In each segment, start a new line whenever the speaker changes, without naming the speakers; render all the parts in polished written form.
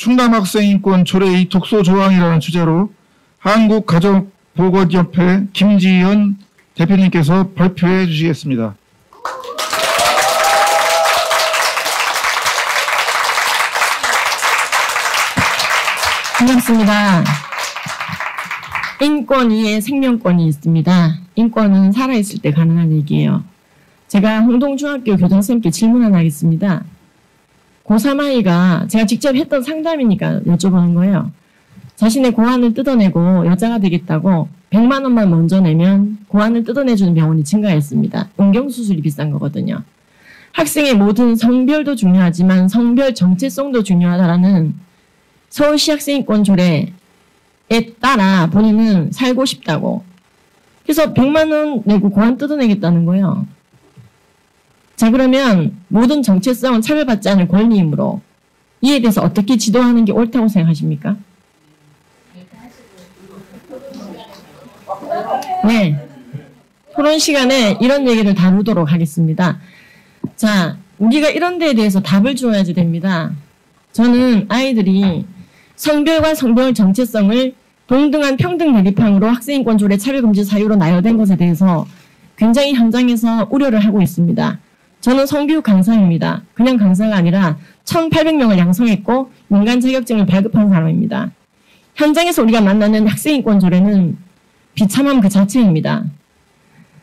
충남학생인권 조례의 독소 조항이라는 주제로 한국가족보건협회 김지연 대표님께서 발표해 주시겠습니다.
반갑습니다. 인권 위에 생명권이 있습니다. 인권은 살아있을 때 가능한 얘기예요. 제가 홍동중학교 교장선생님께 질문 하나 하겠습니다. 고3 아이가 제가 직접 했던 상담이니까 여쭤보는 거예요. 자신의 고환을 뜯어내고 여자가 되겠다고 100만 원만 먼저 내면 고환을 뜯어내주는 병원이 증가했습니다. 음경수술이 비싼 거거든요. 학생의 모든 성별도 중요하지만 성별 정체성도 중요하다라는 서울시 학생인권 조례에 따라 본인은 살고 싶다고. 그래서 100만 원 내고 고환 뜯어내겠다는 거예요. 자, 그러면 모든 정체성은 차별받지 않을 권리이므로 이에 대해서 어떻게 지도하는 게 옳다고 생각하십니까? 네. 토론 시간에 이런 얘기를 다루도록 하겠습니다. 자, 우리가 이런 데에 대해서 답을 줘야지 됩니다. 저는 아이들이 성별과 성별 정체성을 동등한 평등 대립항으로 학생인권 조례 차별금지 사유로 나열된 것에 대해서 굉장히 현장에서 우려를 하고 있습니다. 저는 성교육 강사입니다. 그냥 강사가 아니라 1,800명을 양성했고 민간 자격증을 발급한 사람입니다. 현장에서 우리가 만나는 학생인권 조례는 비참함 그 자체입니다.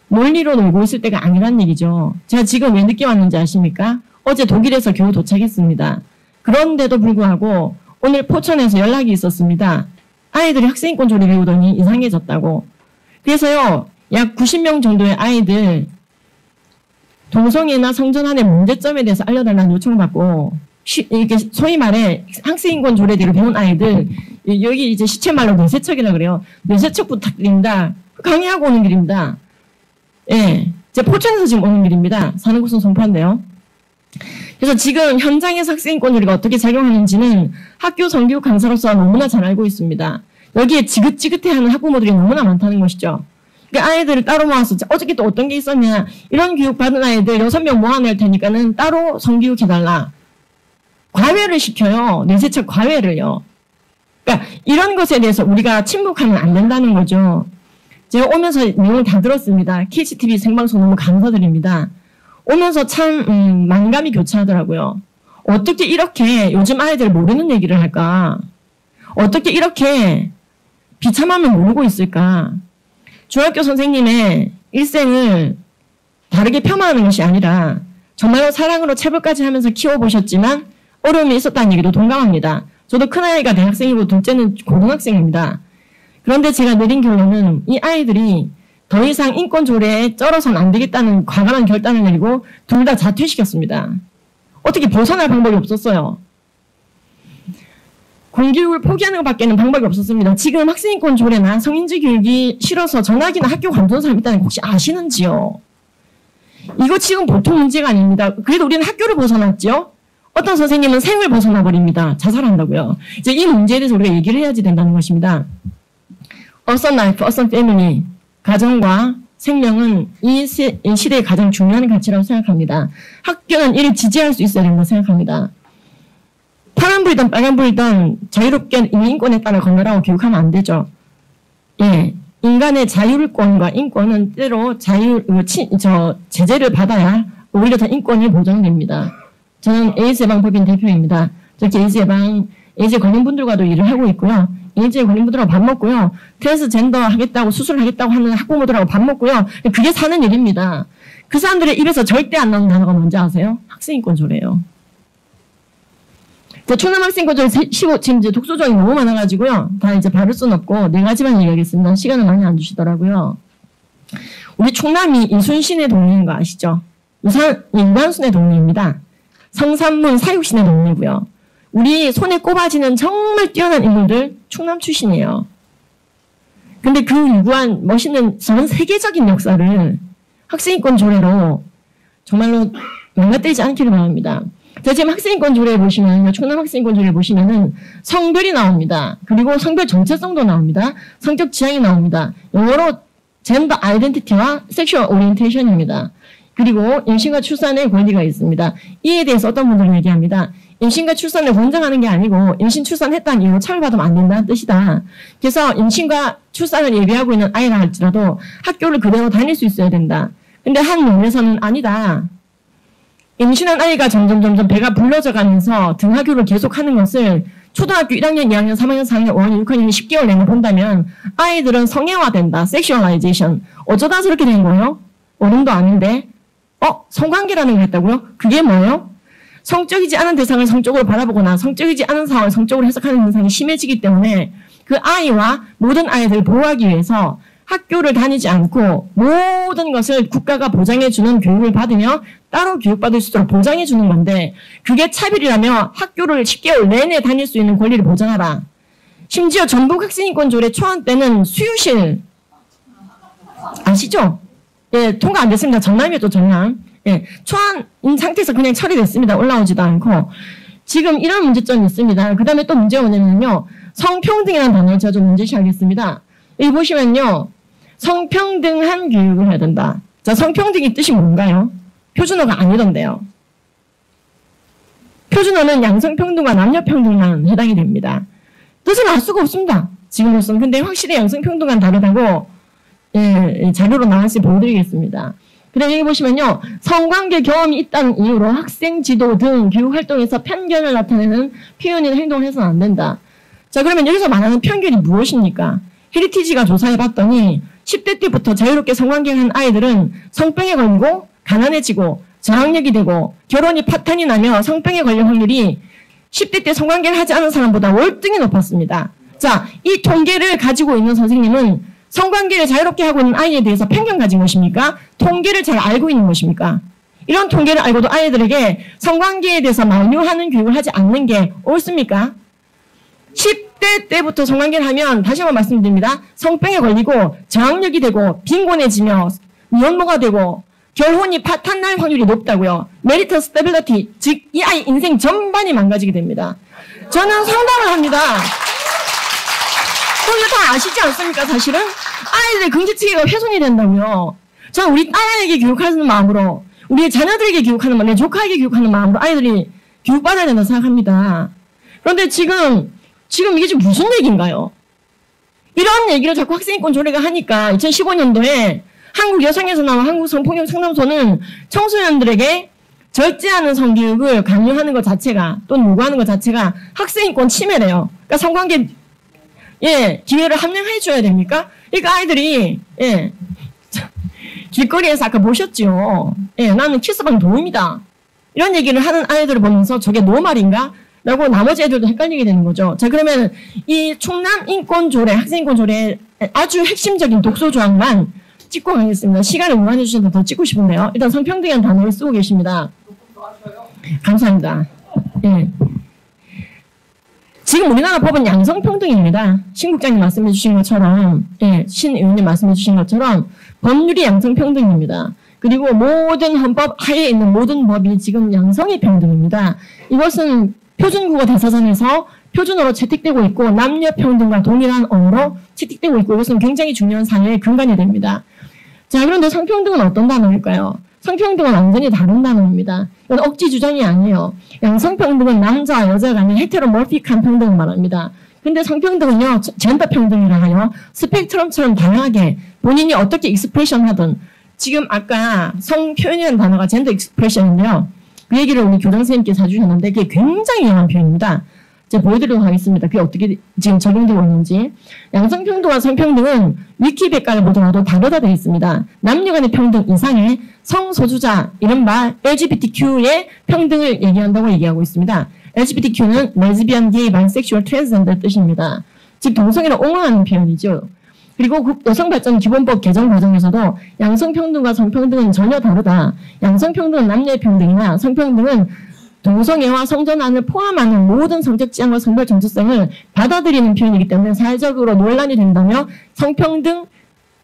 논리로 놀고 있을 때가 아니란 얘기죠. 제가 지금 왜 늦게 왔는지 아십니까? 어제 독일에서 겨우 도착했습니다. 그런데도 불구하고 오늘 포천에서 연락이 있었습니다. 아이들이 학생인권 조례 배우더니 이상해졌다고. 그래서요, 약 90명 정도의 아이들 동성애나 성전환의 문제점에 대해서 알려달라는 요청을 받고, 이렇게 소위 말해 학생인권 조례대로 배운 아이들, 여기 이제 시체말로 뇌세척이라 그래요. 뇌세척 부탁드립니다. 강의하고 오는 길입니다. 예, 제 포천에서 지금 오는 길입니다. 사는 곳은 송파인데요. 그래서 지금 현장에서 학생인권 조례가 어떻게 작용하는지는 학교 성교육 강사로서 너무나 잘 알고 있습니다. 여기에 지긋지긋해하는 학부모들이 너무나 많다는 것이죠. 그러니까 아이들을 따로 모아서 어저께 또 어떤 게 있었냐, 이런 교육 받은 아이들 6명 모아낼 테니까는 따로 성교육 해달라. 과외를 시켜요. 뇌세척 과외를요. 그러니까 이런 것에 대해서 우리가 침묵하면 안 된다는 거죠. 제가 오면서 내용을 다 들었습니다. KCTV 생방송 너무 감사드립니다. 오면서 참 만감이 교차하더라고요. 어떻게 이렇게 요즘 아이들 모르는 얘기를 할까? 어떻게 이렇게 비참함을 모르고 있을까? 중학교 선생님의 일생을 다르게 폄하하는 것이 아니라 정말로 사랑으로 체벌까지 하면서 키워보셨지만 어려움이 있었다는 얘기도 동감합니다. 저도 큰아이가 대학생이고 둘째는 고등학생입니다. 그런데 제가 내린 결론은 이 아이들이 더 이상 인권 조례에 쩔어서는 안 되겠다는 과감한 결단을 내리고 둘 다 자퇴시켰습니다. 어떻게 벗어날 방법이 없었어요. 공교육을 포기하는 것밖에는 방법이 없었습니다. 지금 학생인권 조례나 성인지 교육이 싫어서 전학이나 학교 관두는 사람이 있다는 거 혹시 아시는지요? 이거 지금 보통 문제가 아닙니다. 그래도 우리는 학교를 벗어났죠? 어떤 선생님은 생을 벗어나 버립니다. 자살한다고요. 이제 이 문제에 대해서 우리가 얘기를 해야지 된다는 것입니다. 어선 라이프, 어선 패밀리, 가정과 생명은 이 시대의 가장 중요한 가치라고 생각합니다. 학교는 이를 지지할 수 있어야 된다고 생각합니다. 파란불이든 빨간불이든 자유롭게 인권에 따라 건너라고 교육하면 안 되죠. 예, 인간의 자율권과 인권은 때로 제재를 받아야 오히려 더 인권이 보장됩니다. 저는 에이즈 예방법인 대표입니다. 저렇게 에이즈 예방, 에이즈 걸린 분들과도 일을 하고 있고요. 에이즈 걸린 분들하고 밥 먹고요. 트랜스젠더 하겠다고 수술을 하겠다고 하는 학부모들하고 밥 먹고요. 그게 사는 일입니다. 그 사람들의 입에서 절대 안 나오는 단어가 뭔지 아세요? 학생인권 조례예요. 충남 학생인권 조례 15, 지금 이제 독소조항이 너무 많아가지고요. 다 이제 바를 수는 없고 4가지만 얘기하겠습니다. 시간을 많이 안 주시더라고요. 우리 충남이 이순신의 동네인 거 아시죠? 유관순의 동네입니다. 성산문 사육신의 동네고요. 우리 손에 꼽아지는 정말 뛰어난 인물들 충남 출신이에요. 근데 그 유구한 멋있는 전 세계적인 역사를 학생인권 조례로 정말로 망가뜨리지 않기를 바랍니다. 제가 지금 학생인권 조례에 보시면, 충남 학생인권 조례에 보시면은 성별이 나옵니다. 그리고 성별 정체성도 나옵니다. 성적 지향이 나옵니다. 영어로 젠더 아이덴티티와 섹슈얼 오리엔테이션입니다. 그리고 임신과 출산의 권리가 있습니다. 이에 대해서 어떤 분들은 얘기합니다. 임신과 출산을 권장하는 게 아니고 임신 출산했다는 이유로 처벌받으면 안 된다는 뜻이다. 그래서 임신과 출산을 예비하고 있는 아이라 할지라도 학교를 그대로 다닐 수 있어야 된다. 근데 한 면에서는 아니다. 임신한 아이가 점점 배가 불러져 가면서 등하교를 계속하는 것을 초등학교 1학년, 2학년, 3학년, 4학년, 5학년, 6학년 10개월 내내 본다면 아이들은 성애화된다. 섹슈얼라이제이션. 어쩌다 저렇게 된 거예요? 어른도 아닌데. 성관계라는 걸 했다고요? 그게 뭐예요? 성적이지 않은 대상을 성적으로 바라보거나 성적이지 않은 상황을 성적으로 해석하는 현상이 심해지기 때문에 그 아이와 모든 아이들을 보호하기 위해서 학교를 다니지 않고 모든 것을 국가가 보장해주는 교육을 받으며 따로 교육받을 수 있도록 보장해주는 건데 그게 차별이라며 학교를 10개월 내내 다닐 수 있는 권리를 보장하라. 심지어 전북학생인권 조례 초안 때는 수유실 아시죠? 예, 통과 안 됐습니다. 전남이었죠, 전남. 예, 초안인 상태에서 그냥 처리됐습니다. 올라오지도 않고. 지금 이런 문제점이 있습니다. 그 다음에 또 문제가 뭐냐면요. 성평등이라는 단어를 제가 좀 문제시하겠습니다. 여기 보시면요. 성평등한 교육을 해야 된다. 자, 성평등의 뜻이 뭔가요? 표준어가 아니던데요. 표준어는 양성평등과 남녀평등만 해당이 됩니다. 뜻은 알 수가 없습니다. 지금으로서는. 근데 확실히 양성평등과는 다르다고 자료로 나와서 보여드리겠습니다. 그 다음에 여기 보시면요. 성관계 경험이 있다는 이유로 학생 지도 등 교육활동에서 편견을 나타내는 표현이나 행동을 해서는 안 된다. 자, 그러면 여기서 말하는 편견이 무엇입니까? 헤리티지가 조사해봤더니 10대 때부터 자유롭게 성관계를 한 아이들은 성병에 걸리고 가난해지고 저학력이 되고 결혼이 파탄이 나며 성병에 걸릴 확률이 10대 때 성관계를 하지 않은 사람보다 월등히 높았습니다. 자, 이 통계를 가지고 있는 선생님은 성관계를 자유롭게 하고 있는 아이에 대해서 편견 가진 것입니까? 통계를 잘 알고 있는 것입니까? 이런 통계를 알고도 아이들에게 성관계에 대해서 만류하는 교육을 하지 않는 게 옳습니까? 10대 때부터 성관계를 하면 다시 한번 말씀드립니다. 성병에 걸리고 저학력이 되고 빈곤해지며 미혼모가 되고 결혼이 파탄날 확률이 높다고요. 메리터 스테빌리티, 즉 이 아이 인생 전반이 망가지게 됩니다. 저는 상담을 합니다. 이거 다 아시지 않습니까? 사실은 아이들의 경제체계가 훼손이 된다고요. 저는 우리 딸에게 교육하는 마음으로 우리 자녀들에게 교육하는 마음, 내 조카에게 교육하는 마음으로 아이들이 교육받아야 된다고 생각합니다. 그런데 지금 이게 지금 무슨 얘기인가요? 이런 얘기를 자꾸 학생인권 조례가 하니까 2015년도에 한국여성에서 나온 한국성폭력상담소는 청소년들에게 절제하는 성교육을 강요하는 것 자체가 또는 요구하는 것 자체가 학생인권 침해래요. 그러니까 성관계 기회를 함량해 줘야 됩니까? 그러니까 아이들이 길거리에서 아까 보셨죠. 나는 키스방 도움이다. 이런 얘기를 하는 아이들을 보면서 저게 노말인가? 라고 나머지 애들도 헷갈리게 되는 거죠. 자, 그러면 이 충남인권조례, 학생인권조례의 아주 핵심적인 독소 조항만 찍고 가겠습니다. 시간을 무한해 주셔서 더 찍고 싶은데요. 일단 성평등이라는 단어를 쓰고 계십니다. 감사합니다. 지금 우리나라 법은 양성평등입니다. 신 국장님 말씀해 주신 것처럼, 신 의원님 말씀해 주신 것처럼 법률이 양성평등입니다. 그리고 모든 헌법 하에 있는 모든 법이 지금 양성의 평등입니다. 이것은 표준국어 대사전에서 표준어로 채택되고 있고 남녀평등과 동일한 언어로 채택되고 있고 이것은 굉장히 중요한 사회의 근간이 됩니다. 자, 그런데 성평등은 어떤 단어일까요? 성평등은 완전히 다른 단어입니다. 이건 억지 주장이 아니에요. 양성평등은 남자와 여자 간의 헤테로모픽한 평등을 말합니다. 근데 성평등은요, 젠더 평등이라 하여 스펙트럼처럼 다양하게 본인이 어떻게 익스프레션 하든 지금 아까 성표현이라는 단어가 젠더 익스프레션인데요. 그 얘기를 우리 교장 선생님께서 해주셨는데 그게 굉장히 유용한 표현입니다. 제가 보여드리도록 하겠습니다. 그게 어떻게 지금 적용되고 있는지. 양성평등과 성평등은 위키백과를 보더라도 다르다 되어 있습니다. 남녀 간의 평등 이상의 성소수자, 이른바 LGBTQ의 평등을 얘기한다고 얘기하고 있습니다. LGBTQ는 레즈비언, 게이, 바이섹슈얼, 트랜스젠더 뜻입니다. 즉 동성애를 옹호하는 표현이죠. 그리고 여성발전기본법 개정 과정에서도 양성평등과 성평등은 전혀 다르다. 양성평등은 남녀의 평등이나 성평등은 동성애와 성전환을 포함하는 모든 성적 지향과 성별 정체성을 받아들이는 표현이기 때문에 사회적으로 논란이 된다며 성평등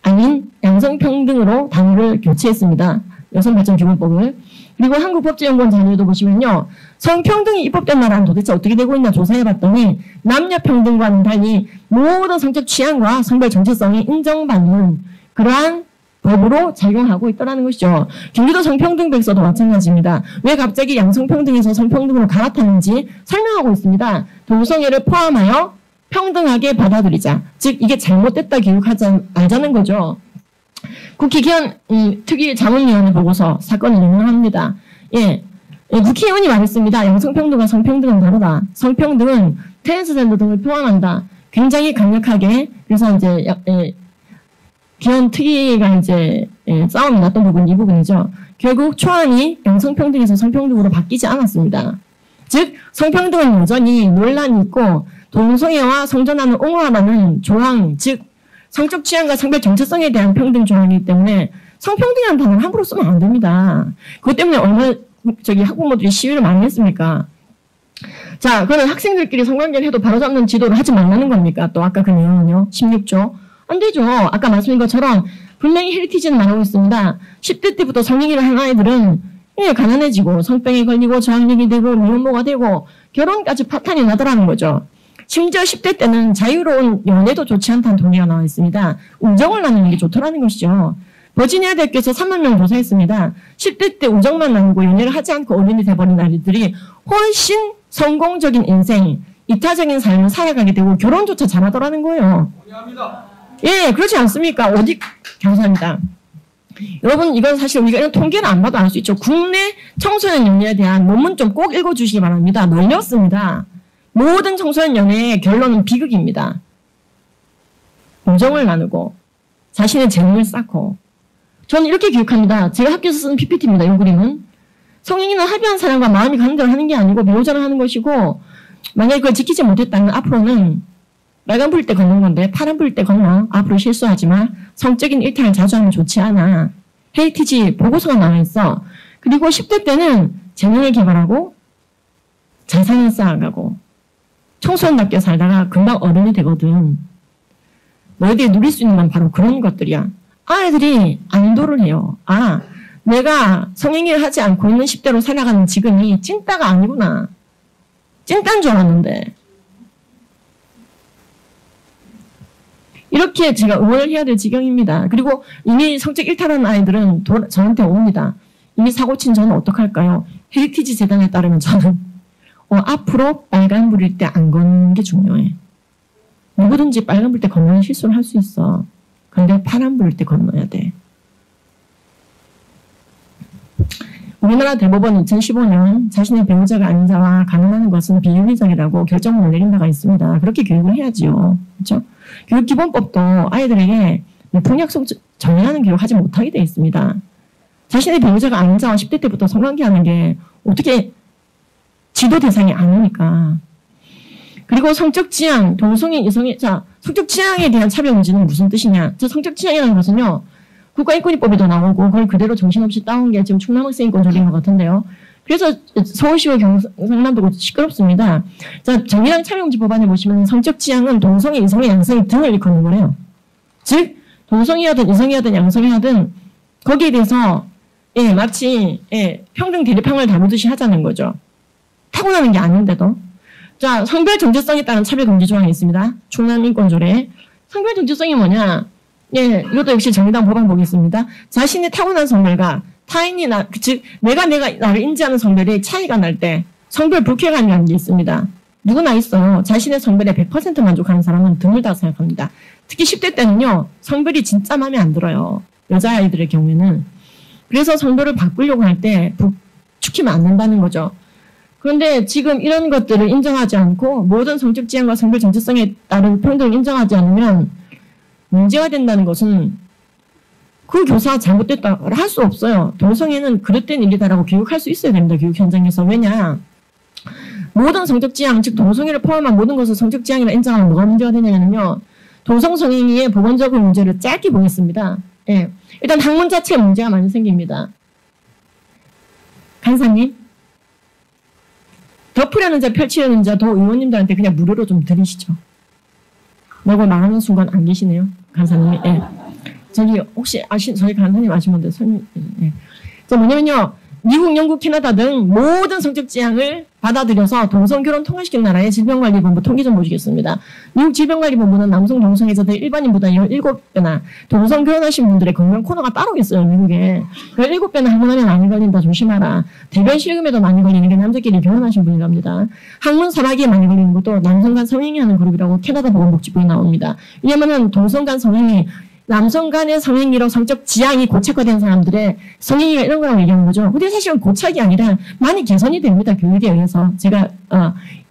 아닌 양성평등으로 단어를 교체했습니다. 여성발전기본법을. 그리고 한국법제연구원 자료도 보시면요. 성평등이 입법된 나라는 도대체 어떻게 되고 있나 조사해봤더니 남녀평등과는 달리 모든 성적 취향과 성별 정체성이 인정받는 그러한 법으로 작용하고 있다는 것이죠. 경기도 성평등백서도 마찬가지입니다. 왜 갑자기 양성평등에서 성평등으로 갈아탔는지 설명하고 있습니다. 동성애를 포함하여 평등하게 받아들이자. 즉 이게 잘못됐다 교육하지 말자는 거죠. 국회 기한 특위 자문위원회 보고서 사건을 인용합니다. 예, 국회의원이 말했습니다. 양성평등과 성평등은 다르다. 성평등은 트랜스젠더 등을 포함한다. 굉장히 강력하게. 그래서 이제 기한 특위가 이제 싸움이 났던 부분이 이 부분이죠. 결국 초안이 양성평등에서 성평등으로 바뀌지 않았습니다. 즉 성평등은 여전히 논란이 있고 동성애와 성전환을 옹호하라는 조항, 즉 성적 취향과 성별 정체성에 대한 평등 조항이기 때문에 성평등이라는 단어를 함부로 쓰면 안 됩니다. 그것 때문에 얼마나 학부모들이 시위를 많이 했습니까? 자, 그러면 학생들끼리 성관계를 해도 바로잡는 지도를 하지 말라는 겁니까? 또 아까 그 내용은요. 16조. 안 되죠. 아까 말씀드린 것처럼 분명히 헤리티지는 말하고 있습니다. 10대 때부터 성행위를 한 아이들은 가난해지고 성병에 걸리고 저학력이 되고 미혼모가 되고 결혼까지 파탄이 나더라는 거죠. 심지어 10대 때는 자유로운 연애도 좋지 않다는 통계가 나와 있습니다. 우정을 나누는 게 좋더라는 것이죠. 버지니아 대학교에서 3만 명 조사했습니다. 10대 때 우정만 나누고 연애를 하지 않고 어른이 돼버린 아이들이 훨씬 성공적인 인생, 이타적인 삶을 살아가게 되고 결혼조차 잘하더라는 거예요. 예, 그렇지 않습니까? 감사합니다. 여러분, 이건 사실 우리가 이런 통계를 안 봐도 알 수 있죠. 국내 청소년 연애에 대한 논문 좀 꼭 읽어주시기 바랍니다. 널렸습니다. 모든 청소년 연애의 결론은 비극입니다. 우정을 나누고 자신의 재능을 쌓고. 저는 이렇게 교육합니다. 제가 학교에서 쓰는 PPT입니다. 이 그림은. 성인이는 합의한 사람과 마음이 가는 대로 하는 게 아니고 배우자를 하는 것이고, 만약에 그걸 지키지 못했다면 앞으로는 빨간 불 때 걷는 건데 파란 불 때 건너. 앞으로 실수하지 마. 성적인 일탈을 자주 하면 좋지 않아. 헤리티지 보고서가 나와 있어. 그리고 10대 때는 재능을 개발하고 자산을 쌓아가고 청소년답게 살다가 금방 어른이 되거든. 너희들이 누릴 수 있는 건 바로 그런 것들이야. 아이들이 안도를 해요. 아, 내가 성행위를 하지 않고 있는 10대로 살아가는 지금이 찐따가 아니구나. 찐따인 줄 알았는데. 이렇게 제가 응원을 해야 될 지경입니다. 그리고 이미 성적 일탈한 아이들은 저한테 옵니다. 이미 사고 친 저는 어떡할까요? 헤리티지 재단에 따르면 저는 앞으로 빨간불일 때 안 걷는 게 중요해. 누구든지 빨간불 때 건너는 실수를 할 수 있어. 근데 파란불일 때 건너야 돼. 우리나라 대법원 2015년 자신의 배우자가 아닌 자와 가늠하는 것은 비윤리적이라고 결정문을 내린 바가 있습니다. 그렇게 교육을 해야지요. 그렇죠? 교육기본법도 아이들에게 폭력성 정의하는 교육을 하지 못하게 되어 있습니다. 자신의 배우자가 아닌 자와 10대 때부터 성관계하는 게 어떻게 지도 대상이 아니니까. 그리고 성적 지향, 동성애, 이성애. 자, 성적 지향에 대한 차별 문제는 무슨 뜻이냐? 저 성적 지향이라는 것은요. 국가인권위법에도 나오고 그걸 그대로 정신없이 따온 게 지금 충남학생인권 조례인 것 같은데요. 그래서 서울시와 경상남도가 시끄럽습니다. 자, 정의당 차별금지 법안에 보시면 성적 지향은 동성애, 이성애, 양성애 등을 일컫는 거래요. 즉 동성애하든 이성애하든 양성애하든 거기에 대해서 마치 평등 대립형을 다루듯이 하자는 거죠. 타고나는 게 아닌데도. 자, 성별 정체성에 따른 차별금지 조항이 있습니다. 충남인권조례. 성별 정체성이 뭐냐? 이것도 역시 정의당 법안 보겠습니다. 자신의 타고난 성별과 타인이 즉 내가 나를 인지하는 성별의 차이가 날 때 성별 불쾌감이라는 게 있습니다. 누구나 있어요. 자신의 성별에 100% 만족하는 사람은 드물다고 생각합니다. 특히 10대 때는요. 성별이 진짜 마음에 안 들어요. 여자아이들의 경우에는. 그래서 성별을 바꾸려고 할 때 부추기면 안 된다는 거죠. 그런데 지금 이런 것들을 인정하지 않고 모든 성적 지향과 성별 정체성에 따른 평등을 인정하지 않으면 문제가 된다는 것은 그 교사가 잘못됐다 할 수 없어요. 동성애는 그릇된 일이다라고 교육할 수 있어야 됩니다. 교육 현장에서. 왜냐? 모든 성적 지향, 즉 동성애를 포함한 모든 것을 성적 지향이라 인정하면 뭐가 문제가 되냐면요. 동성성애의 법원적인 문제를 짧게 보겠습니다. 일단 학문 자체에 문제가 많이 생깁니다. 간사님, 덮으려는 자, 펼치려는 자, 도 의원님들한테 그냥 무료로 좀 드리시죠. 라고 말하는 순간 안 계시네요. 간사님이. 저기 혹시 저희 간사님 아시면 설명. 자, 뭐냐면요. 미국, 영국, 캐나다 등 모든 성적 지향을 받아들여서 동성결혼 통과시킨 나라의 질병관리본부 통계 좀 보시겠습니다. 미국 질병관리본부는 남성 동성애자 대 일반인보다 17배나 동성결혼하신 분들의 건강 코너가 따로 있어요. 미국에. 17배나 하고 나면 많이 걸린다. 조심하라. 대변 실금에도 많이 걸리는 게 남자끼리 결혼하신 분이랍니다. 항문 사마귀에 많이 걸리는 것도 남성 간 성행위 하는 그룹이라고 캐나다 보건복지부에 나옵니다. 왜냐면은 동성 간 성행위 남성 간의 성행위로 성적 지향이 고착화된 사람들의 성행위가 이런 거라고 얘기하는 거죠. 근데 사실은 고착이 아니라 많이 개선이 됩니다. 교육에 의해서. 제가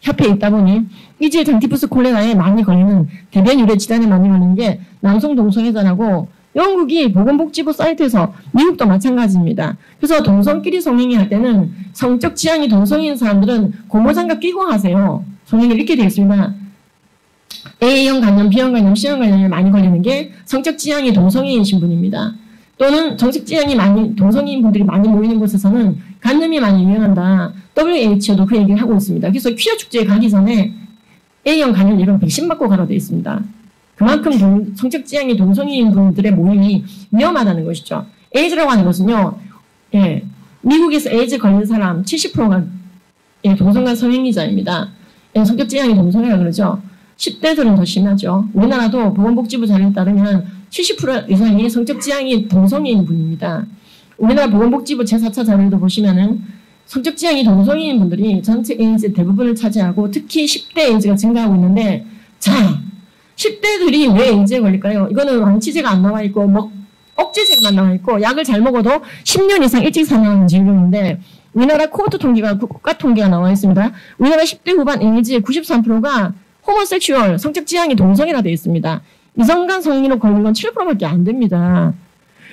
협회에 있다 보니 이질 장티푸스 콜레라에 많이 걸리는 대변 유래 질환에 많이 걸리는 게 남성 동성애자라고 영국이 보건복지부 사이트에서 미국도 마찬가지입니다. 그래서 동성끼리 성행위 할 때는 성적 지향이 동성인 사람들은 고무장갑 끼고 하세요. 성행위 이렇게 되어 있습니다. A형 간염, B형 간염, C형 간염이 많이 걸리는 게 성적 지향이 동성애이신 분입니다. 또는 정식 지향이 많이 동성애인 분들이 많이 모이는 곳에서는 간염이 많이 유행한다. WHO도 그 얘기를 하고 있습니다. 그래서 퀴어 축제에 가기 전에 A형 간염 이런 백신 맞고 가라 되어 있습니다. 그만큼 성적 지향이 동성애인 분들의 모임이 위험하다는 것이죠. 에이즈라고 하는 것은요. 예, 미국에서 에이즈 걸린 사람 70%가 예, 동성간 성행위자입니다. 예, 성적 지향이 동성애라 그러죠. 10대들은 더 심하죠. 우리나라도 보건복지부 자료에 따르면 70% 이상이 성적 지향이 동성애인 분입니다. 우리나라 보건복지부 제4차 자료도 보시면은 성적 지향이 동성애인 분들이 전체 에이즈 대부분을 차지하고 특히 10대 에이즈가 증가하고 있는데 자, 10대들이 왜 에이즈에 걸릴까요? 이거는 완치제가 안 나와 있고 뭐 억제제만 나와 있고 약을 잘 먹어도 10년 이상 일찍 사망하는 질병인데 우리나라 코호트 통계가 국가 통계가 나와 있습니다. 우리나라 10대 후반 에이즈의 93%가 호모섹슈얼, 성적 지향이 동성이라 되어 있습니다. 이성간 성인으로 걸린 건 7%밖에 안 됩니다.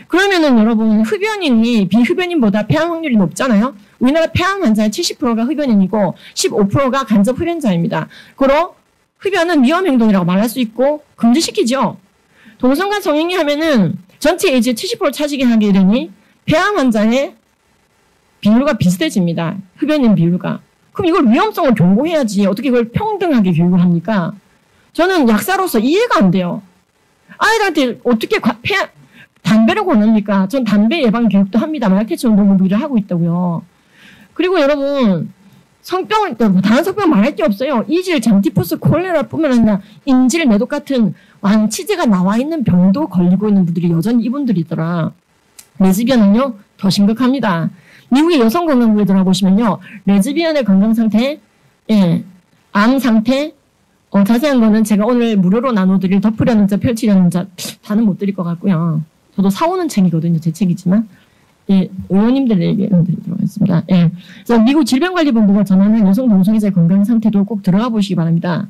그러면은 여러분 흡연인이 비흡연인보다 폐암 확률이 높잖아요. 우리나라 폐암 환자의 70%가 흡연인이고 15%가 간접 흡연자입니다. 그러 흡연은 위험 행동이라고 말할 수 있고 금지시키죠. 동성간 성행위 하면은 전체 에이즈의 70%를 차지게 하게 되니 폐암 환자의 비율과 비슷해집니다. 흡연인 비율과. 그럼 이걸 위험성을 경고해야지 어떻게 이걸 평등하게 교육을 합니까? 저는 약사로서 이해가 안 돼요. 아이들한테 어떻게 담배를 권합니까? 전 담배 예방 교육도 합니다. 마약퇴치 운동 일을 하고 있다고요. 그리고 여러분 성병을 다른 성병 말할 게 없어요. 이질, 장티푸스, 콜레라뿐만 아니라 인질, 매독 같은 완치제가 나와 있는 병도 걸리고 있는 분들이 여전히 이분들이더라. 레즈비언은요 더 심각합니다. 미국의 여성건강부에 들어보시면요. 레즈비언의 건강 상태, 예, 암 상태, 자세한 거는 제가 오늘 무료로 나눠드릴 덮으려는 자, 펼치려는 자, 다는 못 드릴 것 같고요. 저도 사오는 책이거든요. 제 책이지만. 예, 의원님들의 얘기를 드리도록 하겠습니다. 예. 그래서 미국 질병관리본부가 전하는 여성 동성애자의 건강 상태도 꼭 들어가 보시기 바랍니다.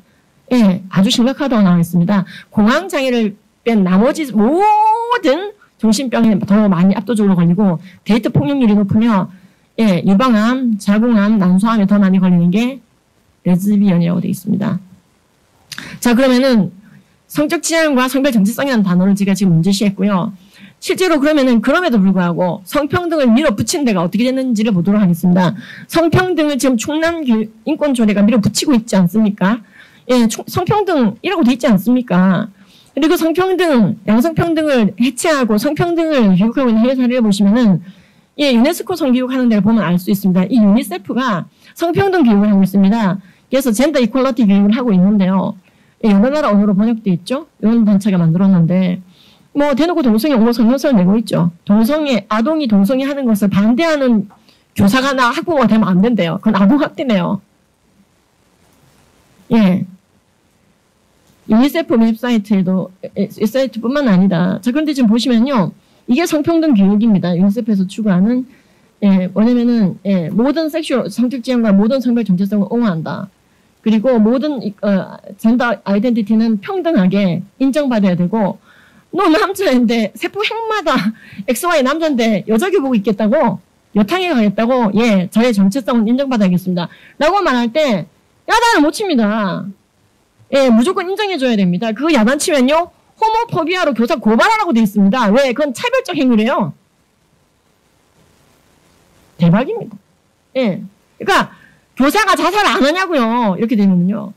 예, 아주 심각하다고 나와 있습니다. 공황장애를 뺀 나머지 모든 정신병에 더 많이 압도적으로 걸리고 데이트 폭력률이 높으며 예, 유방암, 자궁암, 난소암에 더 많이 걸리는 게 레즈비언이라고 되어 있습니다. 자, 그러면은 성적 지향과 성별 정체성이라는 단어를 제가 지금 문제시했고요. 실제로 그러면은 그럼에도 불구하고 성평등을 밀어붙인 데가 어떻게 됐는지를 보도록 하겠습니다. 성평등을 지금 충남 인권조례가 밀어붙이고 있지 않습니까? 예, 성평등이라고 돼 있지 않습니까? 그리고 성평등, 양성평등을 해체하고 성평등을 교육하고 있는 해외 사례를 보시면은 예, 유네스코 성교육 하는 데를 보면 알 수 있습니다. 이 유니세프가 성평등 교육을 하고 있습니다. 그래서 젠더 이퀄러티 교육을 하고 있는데요. 예, 여러 나라 언어로 번역되어 있죠. 이런 단체가 만들었는데 뭐 대놓고 동성애 옹호 성명서를 내고 있죠. 아동이 동성애 하는 것을 반대하는 교사가나 학부모가 되면 안 된대요. 그건 아동학대네요. 예. 유니세프 웹사이트에도, 웹사이트뿐만 아니다. 자, 그런데 지금 보시면요. 이게 성평등 교육입니다. 유니세프에서 추구하는, 예, 뭐냐면은, 예, 모든 성적 지향과 모든 성별 정체성을 옹호한다. 그리고 모든, 젠더 아이덴티티는 평등하게 인정받아야 되고, 너 남자인데, 세포 핵마다 XY 남자인데 여자 교복 입겠다고? 여탕에 가겠다고? 예, 저의 정체성은 인정받아야겠습니다. 라고 말할 때, 야단을 못 칩니다. 예, 무조건 인정해줘야 됩니다. 그거 야단치면요, 호모포비아로 교사 고발하라고 돼 있습니다. 왜? 그건 차별적 행위래요. 대박입니다. 예. 그러니까, 교사가 자살 안 하냐고요. 이렇게 되면요.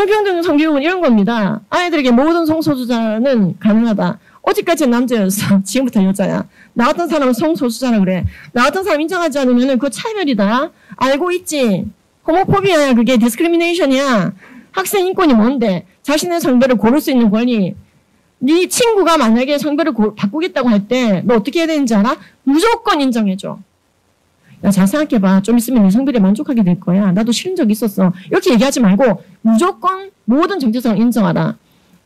성평등 성교육은 이런 겁니다. 아이들에게 모든 성소수자는 가능하다. 어제까지는 남자였어. 지금부터 여자야. 나 같은 사람은 성소수자라 그래. 나 같은 사람 인정하지 않으면 그거 차별이다. 알고 있지? 호모포비아야. 그게 디스크리미네이션이야. 학생 인권이 뭔데? 자신의 성별을 고를 수 있는 권리. 네 친구가 만약에 성별을 바꾸겠다고 할 때 너 어떻게 해야 되는지 알아? 무조건 인정해줘. 야, 잘 생각해봐. 좀 있으면 네 성별에 만족하게 될 거야. 나도 싫은 적 있었어. 이렇게 얘기하지 말고 무조건 모든 정체성을 인정하라.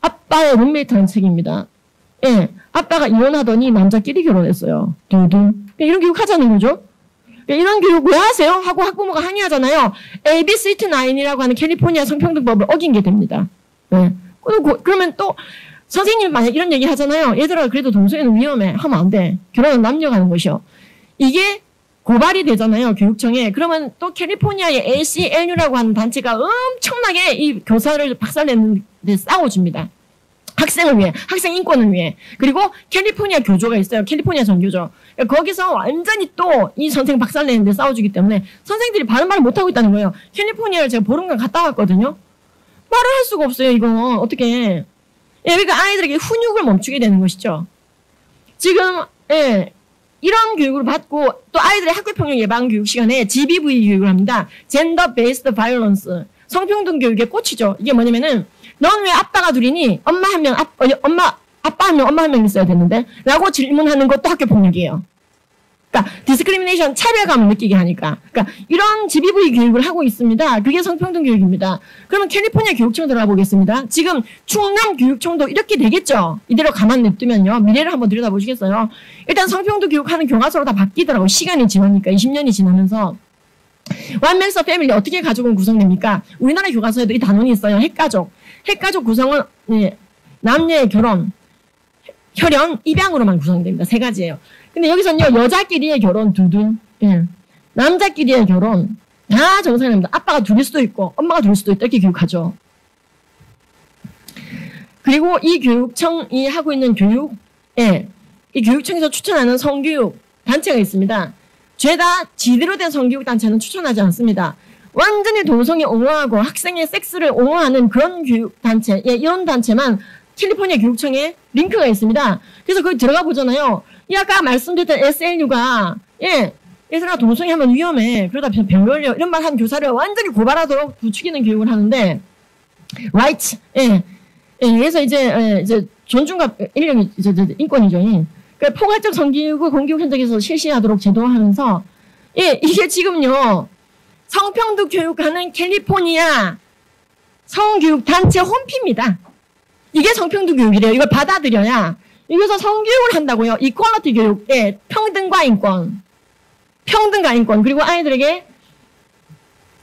아빠의 룸메이트라는 책입니다. 예, 아빠가 이혼하더니 남자끼리 결혼했어요. 둥둥. 이런 교육 하자는 거죠. 이런 교육 왜 하세요? 하고 학부모가 항의하잖아요. AB 스위트 9이라고 하는 캘리포니아 성평등법을 어긴 게 됩니다. 네. 그러면 또 선생님이 만약 이런 얘기 하잖아요. 얘들아 그래도 동성애는 위험해. 하면 안 돼. 결혼은 남녀가 하는 것이요. 이게 고발이 되잖아요. 교육청에. 그러면 또 캘리포니아의 ACLU라고 하는 단체가 엄청나게 이 교사를 박살내는데 싸워줍니다. 학생을 위해, 학생 인권을 위해. 그리고 캘리포니아 교조가 있어요. 캘리포니아 전교조. 거기서 완전히 또 이 선생 박살내는데 싸워주기 때문에 선생들이 바른 말을 못하고 있다는 거예요. 캘리포니아를 제가 보름간 갔다 왔거든요. 말을 할 수가 없어요. 이거 어떻게. 예, 그러니까 아이들에게 훈육을 멈추게 되는 것이죠. 지금 예, 이런 교육을 받고 또 아이들의 학교폭력 예방 교육 시간에 GBV 교육을 합니다. Gender Based Violence. 성평등 교육의 꽃이죠. 이게 뭐냐면은 넌 왜 아빠가 둘이니? 아빠 한 명, 엄마 한 명 있어야 되는데? 라고 질문하는 것도 학교폭력이에요. 그러니까 디스크리미네이션, 차별감을 느끼게 하니까. 그러니까 이런 GBV 교육을 하고 있습니다. 그게 성평등 교육입니다. 그러면 캘리포니아 교육청 들어가 보겠습니다. 지금 충남 교육청도 이렇게 되겠죠? 이대로 가만 냅두면요. 미래를 한번 들여다보시겠어요? 일단 성평등 교육하는 교과서로 다 바뀌더라고요. 시간이 지나니까 20년이 지나면서. 원맨서 패밀리 어떻게 가족은 구성됩니까? 우리나라 교과서에도 이 단원이 있어요. 핵가족. 핵가족 구성은 예, 남녀의 결혼, 혈연, 입양으로만 구성됩니다. 세 가지예요. 근데 여기서는요. 여자끼리의 결혼 두둔, 예. 남자끼리의 결혼 다 정상입니다. 아빠가 둘일 수도 있고 엄마가 둘일 수도 있다. 이렇게 교육하죠. 그리고 이 교육청이 하고 있는 교육, 예, 이 교육청에서 추천하는 성교육 단체가 있습니다. 죄다 지대로 된 성교육 단체는 추천하지 않습니다. 완전히 동성애 옹호하고 학생의 섹스를 옹호하는 그런 교육 단체, 예, 이런 단체만 캘리포니아 교육청에 링크가 있습니다. 그래서 거기 들어가 보잖아요. 이 아까 말씀드렸던 SLU가 예, 얘들아 동성애 하면 위험해. 그러다 병 걸려. 이런 말 한 교사를 완전히 고발하도록 부추기는 교육을 하는데 right, 예, 예, 그래서 이제 존중과 인력이 이제 인권이죠. 예. 그러니까 포괄적 성교육을 공교육 현장에서 실시하도록 제도화하면서 예, 이게 지금요. 성평등 교육하는 캘리포니아 성교육 단체 홈피입니다. 이게 성평등 교육이래요. 이걸 받아들여야 여기서 성교육을 한다고요. 이퀄리티 교육, 예, 평등과 인권. 평등과 인권. 그리고 아이들에게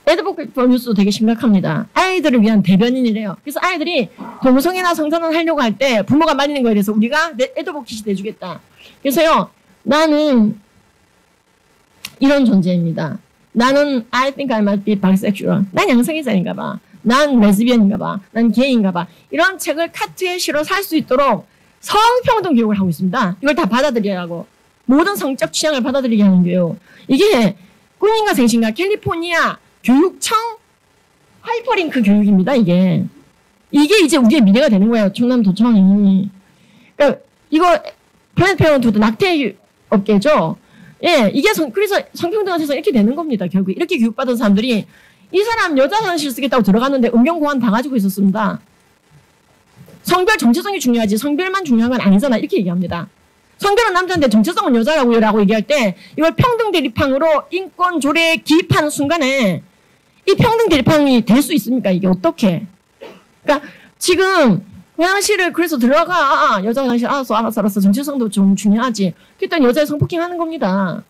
애드보케이트 포 뉴스도 되게 심각합니다. 아이들을 위한 대변인이래요. 그래서 아이들이 동성애나 성전환 하려고 할 때 부모가 말리는 거에 대해서 우리가 애드보케이트 해주겠다. 그래서요. 나는 이런 존재입니다. 나는 I think I might be bisexual. 난 양성애자인가 봐. 난 레즈비언인가 봐. 난 게이인가 봐. 이런 책을 카트에 실어 살 수 있도록 성평등 교육을 하고 있습니다. 이걸 다 받아들여야 하고 모든 성적 취향을 받아들이게 하는 교육. 이게 꿈인가 생신가 캘리포니아 교육청 하이퍼링크 교육입니다. 이게 이제 우리의 미래가 되는 거예요. 충남도청이. 그러니까 이거 플랜드 페어런트도 낙태 업계죠. 예, 이게 그래서 성평등한테서 이렇게 되는 겁니다. 결국 이렇게 교육받은 사람들이 이 사람 여자 화장실 쓰겠다고 들어갔는데 음경공원 다 가지고 있었습니다. 성별 정체성이 중요하지 성별만 중요한 건 아니잖아. 이렇게 얘기합니다. 성별은 남자인데 정체성은 여자라고요 라고 얘기할 때 이걸 평등 대립항으로 인권 조례에 기입하는 순간에 이 평등 대립항이 될 수 있습니까? 이게 어떻게? 그러니까 지금 화장실을 그래서 들어가 여자 화장실 알았어 정체성도 좀 중요하지. 그랬더니 여자의 성폭행 하는 겁니다.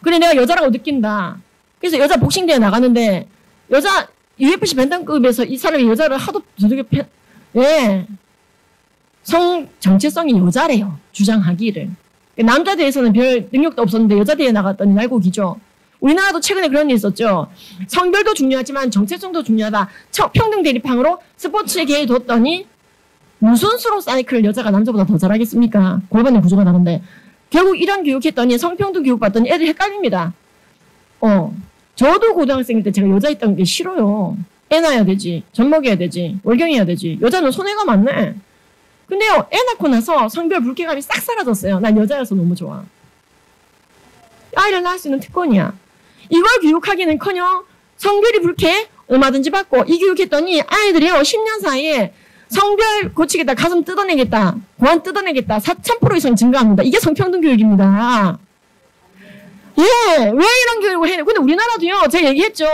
그래 내가 여자라고 느낀다. 그래서 여자 복싱대회 나가는데 여자 UFC 벤담급에서 이 사람이 여자를 하도 두들겨 예. 성 정체성이 여자래요. 주장하기를. 남자 대회에서는 별 능력도 없었는데 여자 대회에 나갔더니 날고기죠. 우리나라도 최근에 그런 일 있었죠. 성별도 중요하지만 정체성도 중요하다. 평등 대립항으로 스포츠에 개입 뒀더니 무슨 수로 사이클을 여자가 남자보다 더 잘하겠습니까? 골반의 구조가 다른데. 결국 이런 교육했더니 성평등 교육 받더니 애들 헷갈립니다. 저도 고등학생 때 제가 여자 있다는 게 싫어요. 애 낳아야 되지, 젖 먹여야 되지, 월경해야 되지. 여자는 손해가 많네. 근데요, 애 낳고 나서 성별 불쾌감이 싹 사라졌어요. 난 여자여서 너무 좋아. 아이를 낳을 수 있는 특권이야. 이걸 교육하기는커녕 성별이 불쾌해? 얼마든지 받고. 이 교육했더니 아이들이요, 10년 사이에 성별 고치겠다, 가슴 뜯어내겠다, 고환 뜯어내겠다, 4000% 이상 증가합니다. 이게 성평등 교육입니다. 예, 왜 이런 교육을 해야 돼? 근데 우리나라도요, 제가 얘기했죠.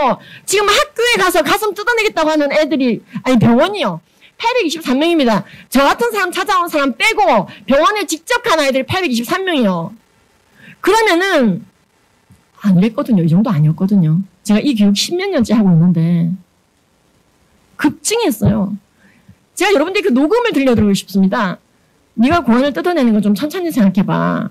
지금 학교에 가서 가슴 뜯어내겠다고 하는 애들이, 아니, 병원이요. 823명입니다. 저 같은 사람 찾아온 사람 빼고 병원에 직접 간 아이들이 823명이요. 그러면은, 안 그랬거든요. 이 정도 아니었거든요. 제가 이 교육 10몇 년째 하고 있는데, 급증했어요. 제가 여러분들께 그 녹음을 들려드리고 싶습니다. 네가 고환을 뜯어내는 거 좀 천천히 생각해봐.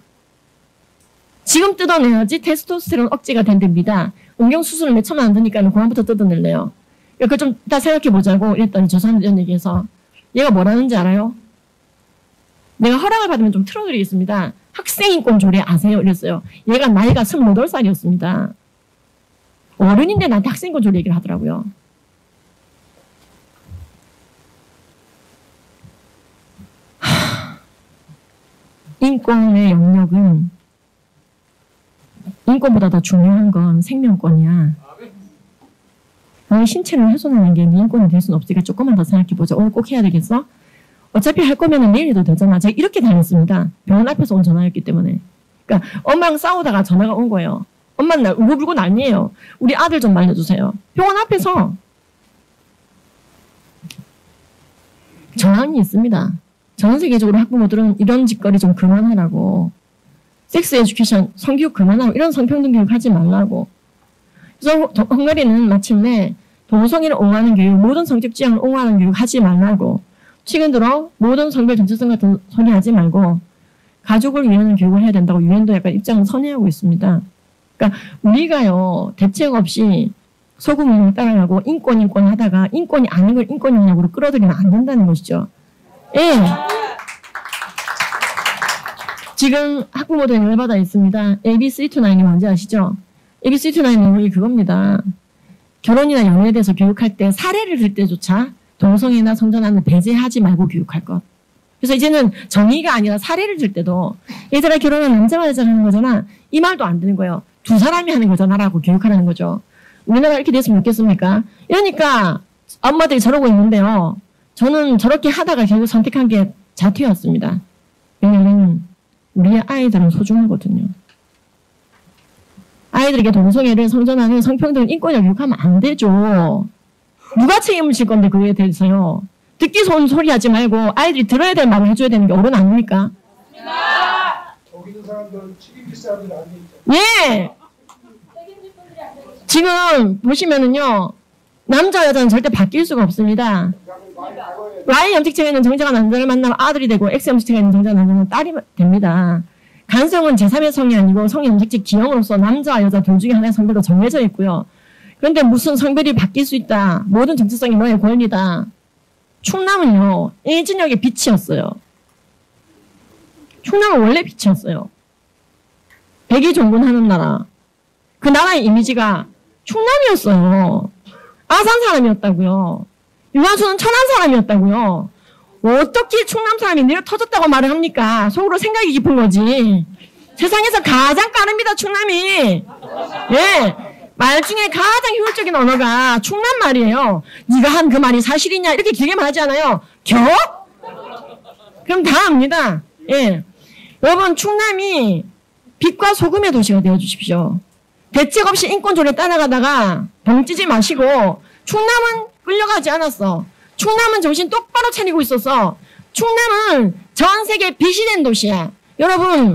지금 뜯어내야지 테스토스테론 억제가 된답니다. 음경수술을 몇 천만 안 드니까 고환부터 뜯어낼래요. 그걸 좀 이따 생각해보자고 이랬더니 저 사람 이런 얘기해서 얘가 뭐라는지 알아요? 내가 허락을 받으면 좀 틀어드리겠습니다. 학생인권 조례 아세요? 이랬어요. 얘가 나이가 28살이었습니다. 어른인데 나한테 학생인권 조례 얘기를 하더라고요. 인권의 영역은 인권보다 더 중요한 건 생명권이야. 너의 신체를 훼손하는 게 네 인권이 될 수는 없으니까 조금만 더 생각해보자. 오늘 꼭 해야 되겠어? 어차피 할 거면 내일 해도 되잖아. 제가 이렇게 다녔습니다. 병원 앞에서 온 전화였기 때문에. 그러니까 엄마랑 싸우다가 전화가 온 거예요. 엄마는 날 울고불고 난리예요. 우리 아들 좀 말려주세요. 병원 앞에서. 저항이 있습니다. 전 세계적으로 학부모들은 이런 짓거리 좀 그만하라고. 섹스 에듀케이션, 성교육 그만하고 이런 성평등 교육 하지 말라고. 그래서 헝가리는 마침내 동성애를 옹호하는 교육, 모든 성적 지향을 옹호하는 교육 하지 말라고. 최근 들어 모든 성별 정체성 같은 소리 하지 말고 가족을 위하는 교육을 해야 된다고 유엔도 약간 입장을 선회하고 있습니다. 그러니까 우리가요, 대책 없이 소금 운동 따라가고 인권 하다가 인권이 아닌 걸 인권이냐고 끌어들이면 안 된다는 것이죠. 예. 지금 학부모들이 열받아 있습니다. AB329이 뭔지 아시죠? AB329 내용이 그겁니다. 결혼이나 연애에 대해서 교육할 때 사례를 들 때조차 동성애나 성전환을 배제하지 말고 교육할 것. 그래서 이제는 정의가 아니라 사례를 들 때도 얘들아 결혼은 남자와 여자가 하는 거잖아. 이 말도 안 되는 거예요. 두 사람이 하는 거잖아 라고 교육하라는 거죠. 우리나라가 이렇게 됐으면 좋겠습니까? 이러니까 엄마들이 저러고 있는데요. 저는 저렇게 하다가 결국 선택한 게 자퇴였습니다. 왜냐면 우리의 아이들은 소중하거든요. 아이들에게 동성애를, 성전환을, 성평등을, 인권을 교육하면 안 되죠. 누가 책임을 질 건데 그거에 대해서요. 듣기 좋은 소리 하지 말고 아이들이 들어야 될 말을 해줘야 되는 게 어른 아닙니까?
거기 있는 사람들은 책임질 사람들이 아니죠.
예! 지금 보시면은요. 남자 여자는 절대 바뀔 수가 없습니다. Y 염색체가 있는 정자가 남자를 만나면 아들이 되고 X 염색체가 있는 정자가 남자는 딸이 됩니다. 간성은 제3의 성이 아니고 성의 염색체 기형으로서 남자와 여자 둘 중에 하나의 성별로 정해져 있고요. 그런데 무슨 성별이 바뀔 수 있다. 모든 정체성이 너의 권리다. 충남은요. 일진역의 빛이었어요. 충남은 원래 빛이었어요. 백이 종군하는 나라. 그 나라의 이미지가 충남이었어요. 아산 사람이었다고요. 유한수는 천안 사람이었다고요. 어떻게 충남 사람이 내려 터졌다고 말을 합니까? 속으로 생각이 깊은 거지. 세상에서 가장 빠릅니다, 충남이. 예. 말 중에 가장 효율적인 언어가 충남 말이에요. 네가 한 그 말이 사실이냐? 이렇게 길게 말하지 않아요. 그럼 다 압니다. 예. 여러분, 충남이 빛과 소금의 도시가 되어주십시오. 대책 없이 인권조례 따라가다가 덩치지 마시고 충남은 끌려가지 않았어. 충남은 정신 똑바로 차리고 있어서 충남은 전 세계 빛이 된 도시야. 여러분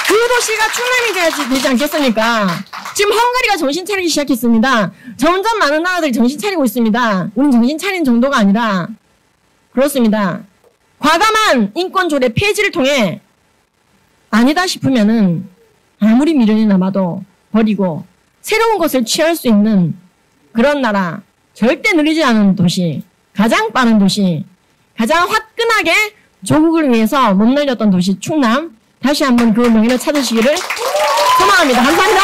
그 도시가 충남이 되지 않겠습니까? 지금 헝가리가 정신 차리기 시작했습니다. 점점 많은 나라들이 정신 차리고 있습니다. 우린 정신 차린 정도가 아니라 그렇습니다. 과감한 인권조례 폐지를 통해 아니다 싶으면은 아무리 미련이 남아도 버리고 새로운 것을 취할 수 있는 그런 나라, 절대 느리지 않은 도시, 가장 빠른 도시, 가장 화끈하게 조국을 위해서 못 날렸던 도시 충남, 다시 한번 그 명예를 찾으시기를 소망합니다. 감사합니다.